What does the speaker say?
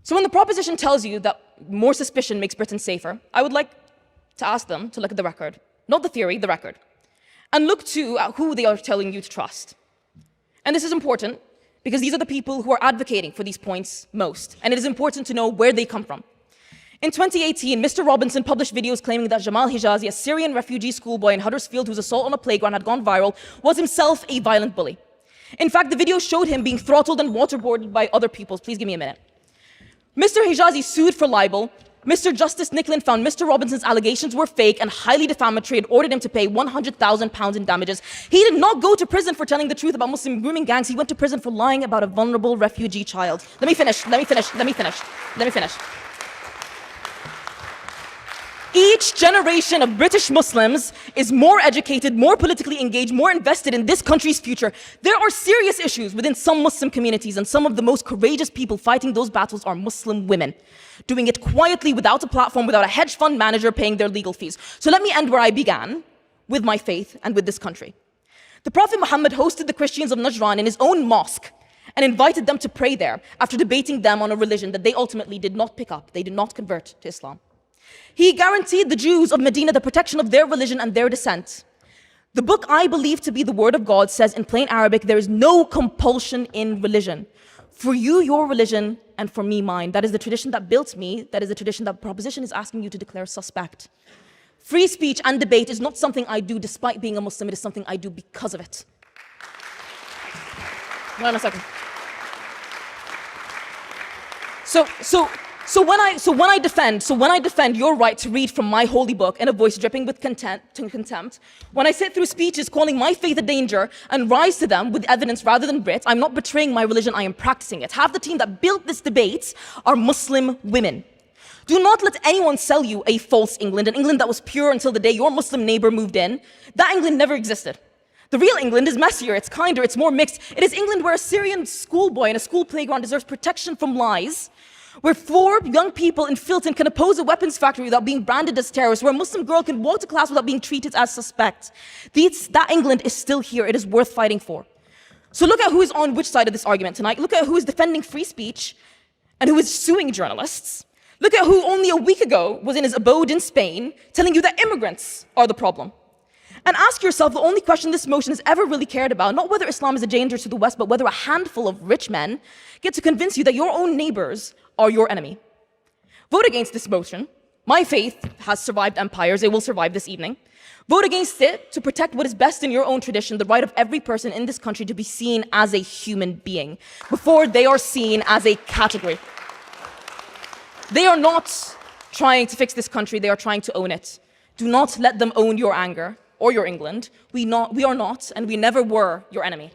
So when the proposition tells you that more suspicion makes Britain safer, I would like to ask them to look at the record. Not the theory, the record. And look too at who they are telling you to trust. And this is important because these are the people who are advocating for these points most. And it is important to know where they come from. In 2018, Mr. Robinson published videos claiming that Jamal Hijazi, a Syrian refugee schoolboy in Huddersfield whose assault on a playground had gone viral, was himself a violent bully. In fact, the video showed him being throttled and waterboarded by other people. Please give me a minute. Mr. Hijazi sued for libel. Mr. Justice Nicklin found Mr. Robinson's allegations were fake and highly defamatory and ordered him to pay £100,000 in damages. He did not go to prison for telling the truth about Muslim grooming gangs. He went to prison for lying about a vulnerable refugee child. Let me finish. Each generation of British Muslims is more educated, more politically engaged, more invested in this country's future. There are serious issues within some Muslim communities, and some of the most courageous people fighting those battles are Muslim women, doing it quietly without a platform, without a hedge fund manager paying their legal fees. So let me end where I began, with my faith and with this country. The Prophet Muhammad hosted the Christians of Najran in his own mosque and invited them to pray there after debating them on a religion that they ultimately did not pick up. They did not convert to Islam. He guaranteed the Jews of Medina the protection of their religion and their descent. The book I believe to be the word of God says in plain Arabic, there is no compulsion in religion. For you, your religion, and for me, mine. That is the tradition that built me. That is the tradition that proposition is asking you to declare suspect. Free speech and debate is not something I do despite being a Muslim. It is something I do because of it. Hold on a second. So when I defend your right to read from my holy book in a voice dripping with contempt, when I sit through speeches calling my faith a danger and rise to them with evidence rather than writ, I'm not betraying my religion, I am practicing it. Half the team that built this debate are Muslim women. Do not let anyone sell you a false England, an England that was pure until the day your Muslim neighbor moved in. That England never existed. The real England is messier, it's kinder, it's more mixed. It is England where a Syrian schoolboy in a school playground deserves protection from lies, where 4 young people in Filton can oppose a weapons factory without being branded as terrorists, where a Muslim girl can walk to class without being treated as suspect. That England is still here. It is worth fighting for. So look at who is on which side of this argument tonight. Look at who is defending free speech and who is suing journalists. Look at who only a week ago was in his abode in Spain telling you that immigrants are the problem. And ask yourself the only question this motion has ever really cared about, not whether Islam is a danger to the West, but whether a handful of rich men get to convince you that your own neighbors are your enemy. Vote against this motion. My faith has survived empires. It will survive this evening. Vote against it to protect what is best in your own tradition, the right of every person in this country to be seen as a human being before they are seen as a category. They are not trying to fix this country. They are trying to own it. Do not let them own your anger or your England. We are not, and we never were, your enemy.